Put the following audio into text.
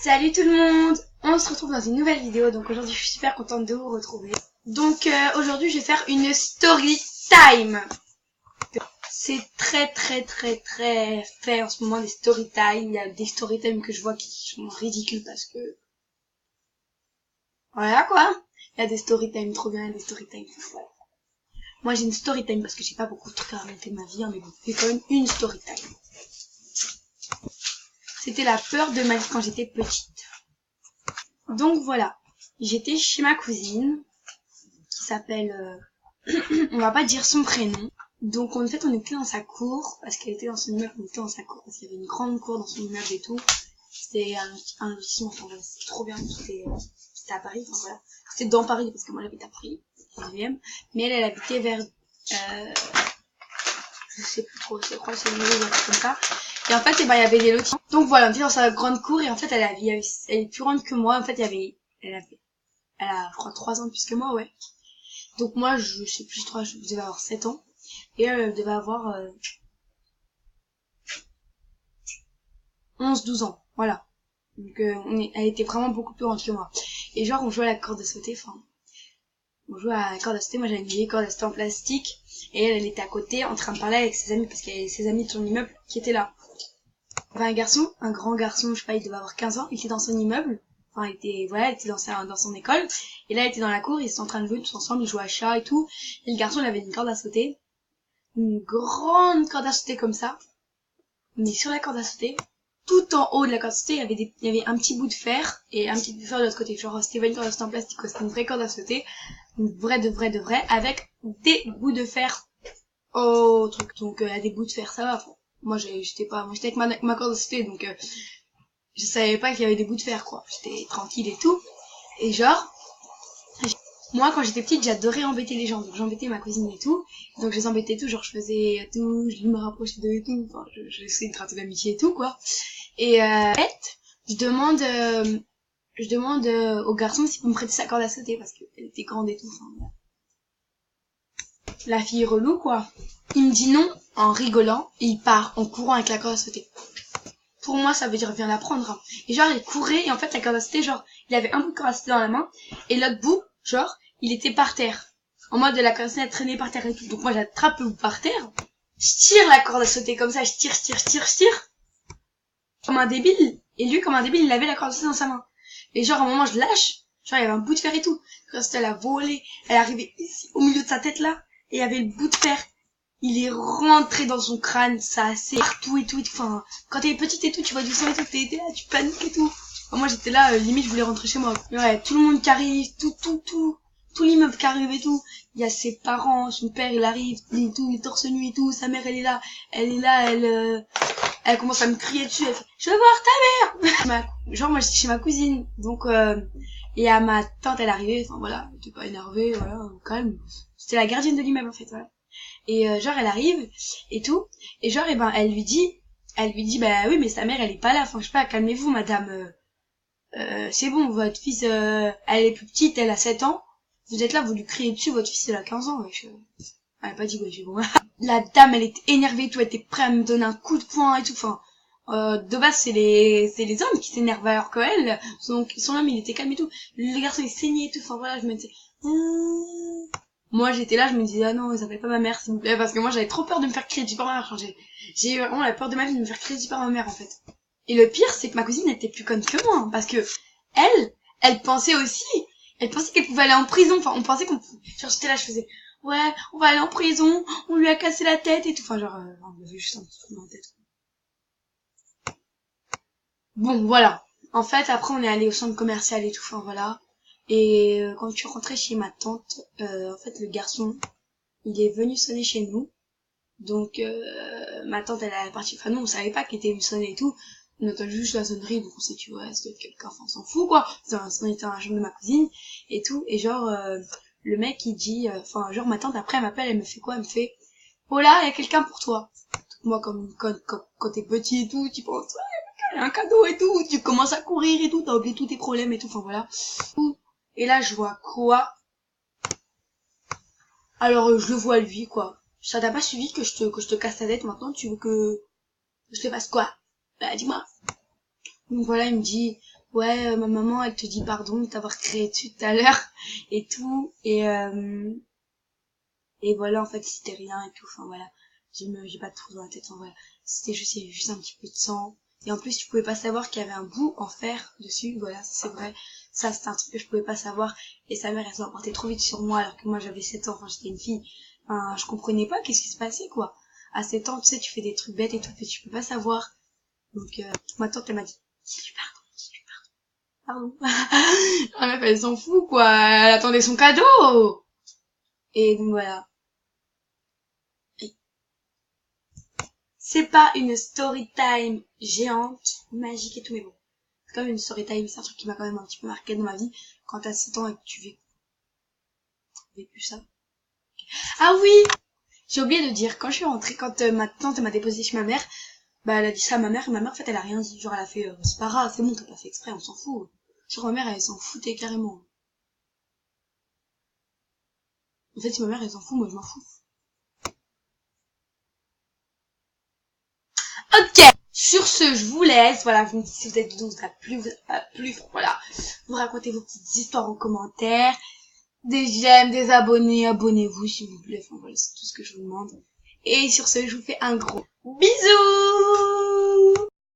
Salut tout le monde, on se retrouve dans une nouvelle vidéo, donc aujourd'hui je suis super contente de vous retrouver. Donc aujourd'hui je vais faire une story time. C'est très fait en ce moment des story time. Il y a des story time que je vois qui sont ridicules parce que... Voilà quoi. Il y a des story time trop bien, des story time voilà. Moi j'ai une story time parce que j'ai pas beaucoup de trucs à raconter de ma vie, hein, mais bon, j'ai quand même une story time. C'était la peur de ma vie quand j'étais petite. Donc voilà, j'étais chez ma cousine, qui s'appelle... on va pas dire son prénom. Donc en fait on était dans sa cour, parce qu'elle était dans son immeuble, on était dans sa cour, parce qu'il y avait une grande cour dans son immeuble et tout. C'était un lotissement, enfin voilà, c'était trop bien, c'était à Paris, enfin voilà. C'était dans Paris, parce que moi j'habite à Paris, 19e, mais elle habitait vers... je sais plus trop, je crois que c'est une maison, un truc comme ça. Et en fait, il y avait des lotis. Donc voilà, on était dans sa grande cour et en fait, elle est plus grande que moi. En fait, elle a, je crois, 3 ans de plus que moi, ouais. Donc moi, je sais plus, je devais avoir 7 ans. Et elle devait avoir 11, 12 ans, voilà. Donc elle était vraiment beaucoup plus grande que moi. Et genre, on jouait à la corde à sauter, on jouait à la corde à sauter. Moi, j'avais une vieille corde à sauter en plastique. Et elle était à côté, en train de parler avec ses amis, parce qu'il y avait ses amis de son immeuble qui étaient là. Il y avait un garçon, un grand garçon, je sais pas, il devait avoir 15 ans, il était dans son immeuble. Enfin, il était dans son école. Et là, il était dans la cour, ils étaient en train de jouer tous ensemble, ils jouaient à chat et tout. Et le garçon, il avait une corde à sauter. Une grande corde à sauter comme ça. Mais sur la corde à sauter, tout en haut de la corde à sauter, il y avait un petit bout de fer et un petit bout de fer de l'autre côté. Genre, c'était pas une corde à sauter en plastique, c'était une vraie corde à sauter. Une vraie de vraie, avec des bouts de fer au truc. Donc, des bouts de fer, ça va. Moi, j'étais avec ma corde à sauter, donc, je savais pas qu'il y avait des bouts de fer, quoi. J'étais tranquille et tout. Et genre, moi, quand j'étais petite, j'adorais embêter les gens. Donc, j'embêtais ma cousine et tout. Donc, je les embêtais tout. Genre, je faisais tout, je me rapprochais d'eux et tout. Enfin, j'essayais de traiter d'amitié et tout, quoi. Et, je demande, au garçon s'il peut me prêter sa corde à sauter parce qu'elle était grande et tout. Enfin, voilà. La fille relou, quoi. Il me dit non, en rigolant, et il part en courant avec la corde à sauter. Pour moi, ça veut dire viens la prendre. Hein. Et genre, il courait, et en fait, la corde à sauter, genre, il avait un bout de corde à sauter dans la main, et l'autre bout, genre, il était par terre. En mode de la corde à sauter, elle traînait par terre et tout. Donc moi, j'attrape le bout par terre, je tire la corde à sauter comme ça, je tire. Comme un débile. Et lui, comme un débile, il avait la corde à sauter dans sa main. Et genre, à un moment, je lâche, genre, il y avait un bout de fer et tout. La corde à sauter, elle a volé, elle est arrivée ici, au milieu de sa tête là, et il y avait le bout de fer. Il est rentré dans son crâne, ça c'est partout et tout. Enfin, quand t'es petite et tout, tu vois du sang et tout, t'es là, tu paniques et tout. Enfin, moi j'étais là, limite je voulais rentrer chez moi. Mais ouais, tout le monde qui arrive, tout l'immeuble qui arrive et tout. Il y a ses parents, son père il arrive, et tout, il est torse nu et tout, sa mère elle est là, elle commence à me crier dessus, elle fait, je veux voir ta mère. Genre moi j'étais chez ma cousine, donc et à ma tante elle arrivait, enfin voilà, elle était pas énervée, voilà, calme. C'était la gardienne de l'immeuble en fait, voilà. Et genre elle arrive et tout, et genre et ben elle lui dit bah oui mais sa mère elle est pas là, enfin je sais pas, calmez-vous madame, c'est bon, votre fils elle est plus petite, elle a 7 ans, vous êtes là, vous lui criez dessus, votre fils il a 15 ans, wesh. Elle a pas dit wesh, bon. La dame elle était énervée et tout, elle était prête à me donner un coup de poing et tout, enfin de base c'est les hommes qui s'énervent alors que elle, son homme il était calme et tout, le garçon il saignait et tout, enfin voilà, je me disais moi j'étais là, je me disais ah non, ils appellent pas ma mère s'il vous plaît, parce que moi j'avais trop peur de me faire crier dessus par ma mère. J'ai eu vraiment la peur de ma vie de me faire crier dessus par ma mère en fait. Et le pire c'est que ma cousine était plus conne que moi, hein, parce que elle pensait aussi, elle pensait qu'elle pouvait aller en prison, enfin on pensait qu'on pouvait, genre j'étais là, je faisais ouais on va aller en prison, on lui a cassé la tête et tout, enfin genre on m'avait juste un petit truc dans la tête. Bon voilà, en fait après on est allé au centre commercial et tout, enfin voilà. Et quand je suis rentrée chez ma tante, en fait le garçon il est venu sonner chez nous. Donc ma tante elle a parti, enfin nous on savait pas qu'il était venu sonner et tout. On entend juste la sonnerie, donc on s'est dit ouais c'est quelqu'un, enfin on s'en fout quoi. C'était un chambre de ma cousine et tout. Et genre le mec il dit, enfin genre ma tante après elle m'appelle, elle me fait quoi, elle me fait oh là il y a quelqu'un pour toi. Moi comme quand t'es petit et tout, tu penses ouais il y a un cadeau et tout, tu commences à courir et tout, t'as oublié tous tes problèmes et tout, enfin voilà. Et là je vois quoi? Alors je le vois lui quoi. Ça t'a pas suivi que je te casse ta tête maintenant, tu veux que je te fasse quoi? Bah dis-moi. Donc voilà, il me dit ouais, ma maman, elle te dit pardon de t'avoir créé dessus tout à l'heure et tout. Et voilà, en fait, c'était rien et tout. Enfin, voilà. J'ai pas de trou dans la tête, en vrai. C'était juste, il y avait juste un petit peu de sang. Et en plus, tu pouvais pas savoir qu'il y avait un bout en fer dessus. Voilà, c'est vrai. Ça, c'était un truc que je pouvais pas savoir. Et sa mère, elle s'en portait trop vite sur moi, alors que moi, j'avais 7 ans. Enfin, j'étais une fille. Enfin, je comprenais pas qu'est-ce qui se passait, quoi. À 7 ans, tu sais, tu fais des trucs bêtes et tout, mais tu peux pas savoir. Donc, ma tante, elle m'a dit, dis-lui pardon, pardon. La meuf, elle s'en fout, quoi. Elle attendait son cadeau. Et donc, voilà. C'est pas une story time géante, magique et tout, mais bon. C'est quand même une story time, c'est un truc qui m'a quand même un petit peu marqué dans ma vie. Quand t'as 7 ans et que tu vécu ça. Ah oui! J'ai oublié de dire, quand je suis rentrée, quand ma tante m'a déposé chez ma mère, bah elle a dit ça à ma mère, et ma mère en fait elle a rien dit. Genre elle a fait, c'est pas grave, c'est bon, t'as pas fait exprès, on s'en fout. Genre ma mère elle s'en foutait carrément. En fait si ma mère elle s'en fout, moi je m'en fous. Ok, sur ce, je vous laisse. Voilà, vous me dites si vous êtes vous a plu, vous a pas plu. Voilà, vous racontez vos petites histoires en commentaire. Des j'aime, des abonnés, abonnez-vous s'il vous plaît. Enfin voilà, c'est tout ce que je vous demande. Et sur ce, je vous fais un gros bisou.